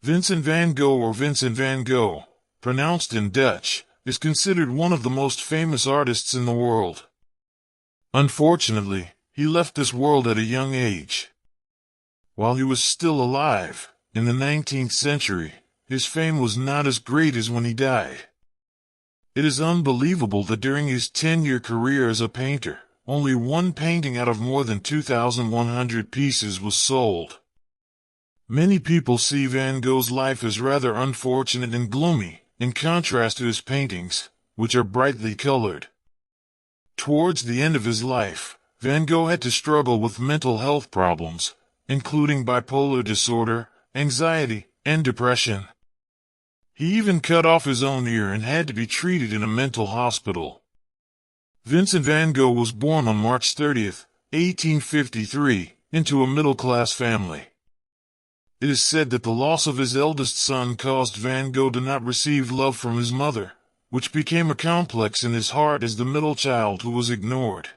Vincent van Gogh, or Vincent van Gogh, pronounced in Dutch, is considered one of the most famous artists in the world. Unfortunately, he left this world at a young age. While he was still alive, in the 19th century, his fame was not as great as when he died. It is unbelievable that during his 10-year career as a painter, only one painting out of more than 2,100 pieces was sold. Many people see Van Gogh's life as rather unfortunate and gloomy, in contrast to his paintings, which are brightly colored. Towards the end of his life, Van Gogh had to struggle with mental health problems, including bipolar disorder, anxiety, and depression. He even cut off his own ear and had to be treated in a mental hospital. Vincent van Gogh was born on March 30, 1853, into a middle-class family. It is said that the loss of his eldest son caused Van Gogh to not receive love from his mother, which became a complex in his heart as the middle child who was ignored.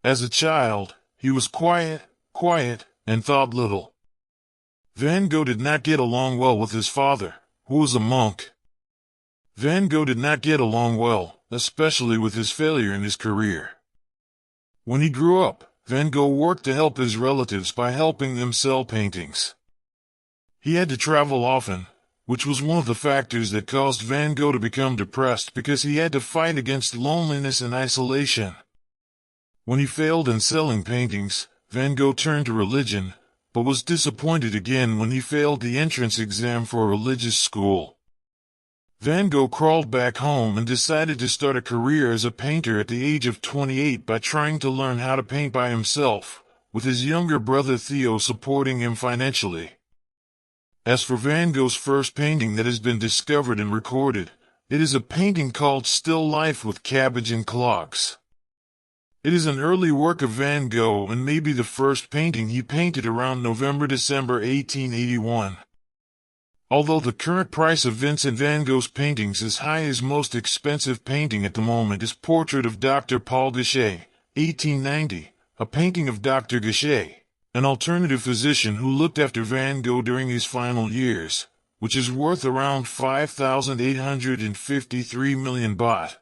As a child, he was quiet, and thought little. Van Gogh did not get along well with his father, who was a monk. Van Gogh did not get along well, especially with his failure in his career. When he grew up, Van Gogh worked to help his relatives by helping them sell paintings. He had to travel often, which was one of the factors that caused Van Gogh to become depressed because he had to fight against loneliness and isolation. When he failed in selling paintings, Van Gogh turned to religion, but was disappointed again when he failed the entrance exam for a religious school. Van Gogh crawled back home and decided to start a career as a painter at the age of 28 by trying to learn how to paint by himself, with his younger brother Theo supporting him financially. As for Van Gogh's first painting that has been discovered and recorded, it is a painting called Still Life with Cabbage and Clogs. It is an early work of Van Gogh and may be the first painting he painted around November-December 1881. Although the current price of Vincent van Gogh's paintings is high, his most expensive painting at the moment is Portrait of Dr. Paul Gachet, 1890, a painting of Dr. Gachet, an alternative physician who looked after Van Gogh during his final years, which is worth around 5,853 million baht.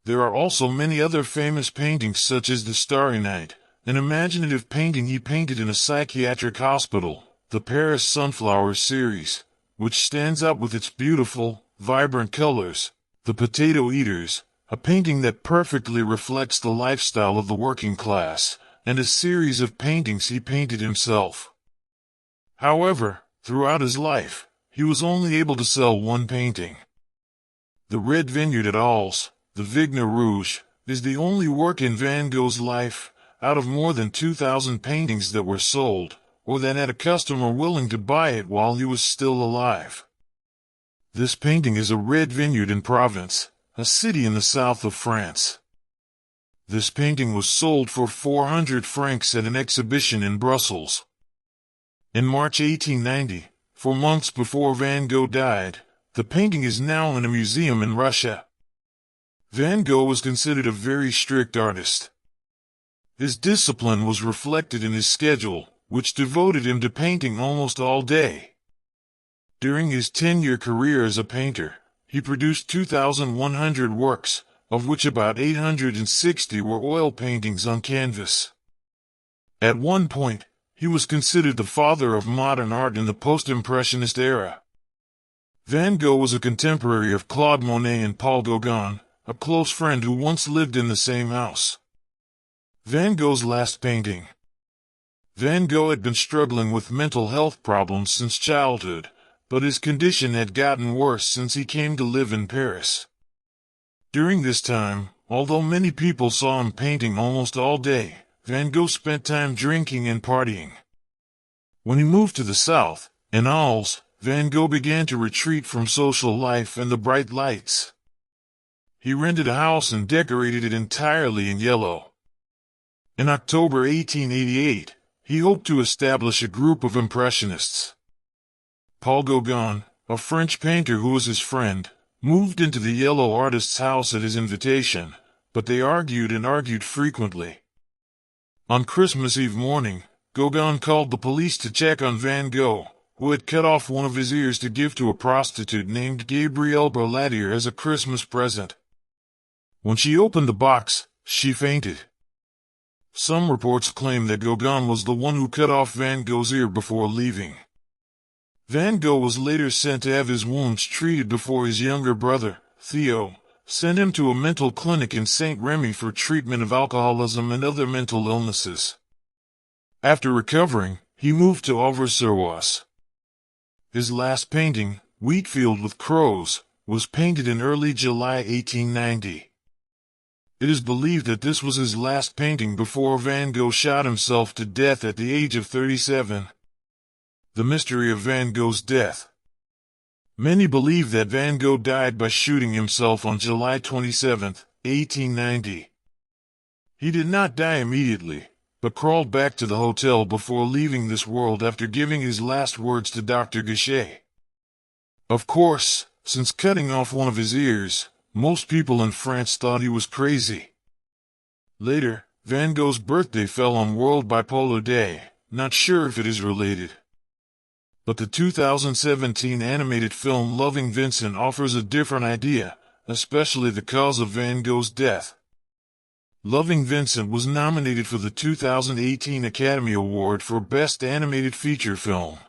There are also many other famous paintings such as The Starry Night, an imaginative painting he painted in a psychiatric hospital, the Paris Sunflower series, which stands out with its beautiful, vibrant colors, The Potato Eaters, a painting that perfectly reflects the lifestyle of the working class, and a series of paintings he painted himself. However, throughout his life, he was only able to sell one painting. The Red Vineyard at Arles, the Vigne Rouge, is the only work in Van Gogh's life, out of more than 2,000 paintings that were sold, or that had a customer willing to buy it while he was still alive. This painting is a red vineyard in Provence, a city in the south of France. This painting was sold for 400 francs at an exhibition in Brussels. In March 1890, 4 months before Van Gogh died, the painting is now in a museum in Russia. Van Gogh was considered a very strict artist. His discipline was reflected in his schedule, which devoted him to painting almost all day. During his 10-year career as a painter, he produced 2,100 works, of which about 860 were oil paintings on canvas. At one point, he was considered the father of modern art in the post-impressionist era. Van Gogh was a contemporary of Claude Monet and Paul Gauguin, a close friend who once lived in the same house. Van Gogh's last painting. Van Gogh had been struggling with mental health problems since childhood, but his condition had gotten worse since he came to live in Paris. During this time, although many people saw him painting almost all day, Van Gogh spent time drinking and partying. When he moved to the south, in Arles, Van Gogh began to retreat from social life and the bright lights. He rented a house and decorated it entirely in yellow. In October 1888, he hoped to establish a group of impressionists. Paul Gauguin, a French painter who was his friend, moved into the yellow artist's house at his invitation, but they argued frequently. On Christmas Eve morning, Gauguin called the police to check on Van Gogh, who had cut off one of his ears to give to a prostitute named Gabrielle Berlatier as a Christmas present. When she opened the box, she fainted. Some reports claim that Gauguin was the one who cut off Van Gogh's ear before leaving. Van Gogh was later sent to have his wounds treated before his younger brother, Theo, sent him to a mental clinic in Saint Remy for treatment of alcoholism and other mental illnesses. After recovering, he moved to Auvers-sur-Oise. His last painting, Wheatfield with Crows, was painted in early July 1890. It is believed that this was his last painting before Van Gogh shot himself to death at the age of 37. The mystery of Van Gogh's death. Many believe that Van Gogh died by shooting himself on July 27, 1890. He did not die immediately, but crawled back to the hotel before leaving this world after giving his last words to Dr. Gachet. Of course, since cutting off one of his ears, most people in France thought he was crazy. Later, Van Gogh's birthday fell on World Bipolar Day, not sure if it is related. But the 2017 animated film Loving Vincent offers a different idea, especially the cause of Van Gogh's death. Loving Vincent was nominated for the 2018 Academy Award for Best Animated Feature Film.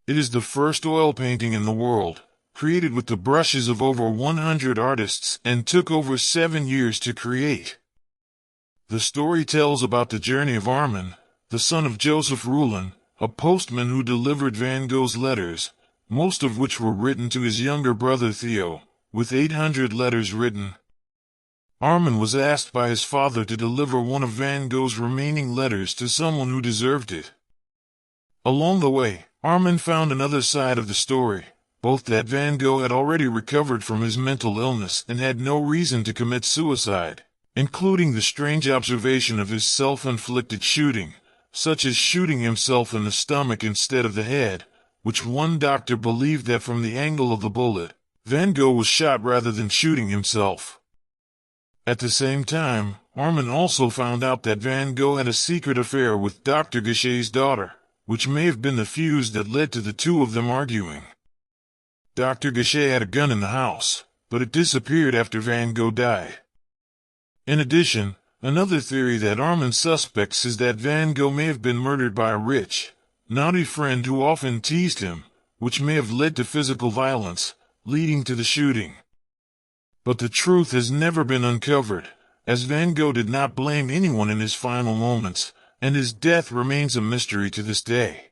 It is the first oil painting in the world, created with the brushes of over 100 artists, and took over 7 years to create. The story tells about the journey of Armand, the son of Joseph Roulin, a postman who delivered Van Gogh's letters, most of which were written to his younger brother Theo, with 800 letters written. Armand was asked by his father to deliver one of Van Gogh's remaining letters to someone who deserved it. Along the way, Armand found another side of the story, both that Van Gogh had already recovered from his mental illness and had no reason to commit suicide, including the strange observation of his self-inflicted shooting, such as shooting himself in the stomach instead of the head, which one doctor believed that from the angle of the bullet, Van Gogh was shot rather than shooting himself. At the same time, Armand also found out that Van Gogh had a secret affair with Dr. Gachet's daughter, which may have been the fuse that led to the two of them arguing. Dr. Gachet had a gun in the house, but it disappeared after Van Gogh died. In addition, another theory that Armand suspects is that Van Gogh may have been murdered by a rich, naughty friend who often teased him, which may have led to physical violence, leading to the shooting. But the truth has never been uncovered, as Van Gogh did not blame anyone in his final moments, and his death remains a mystery to this day.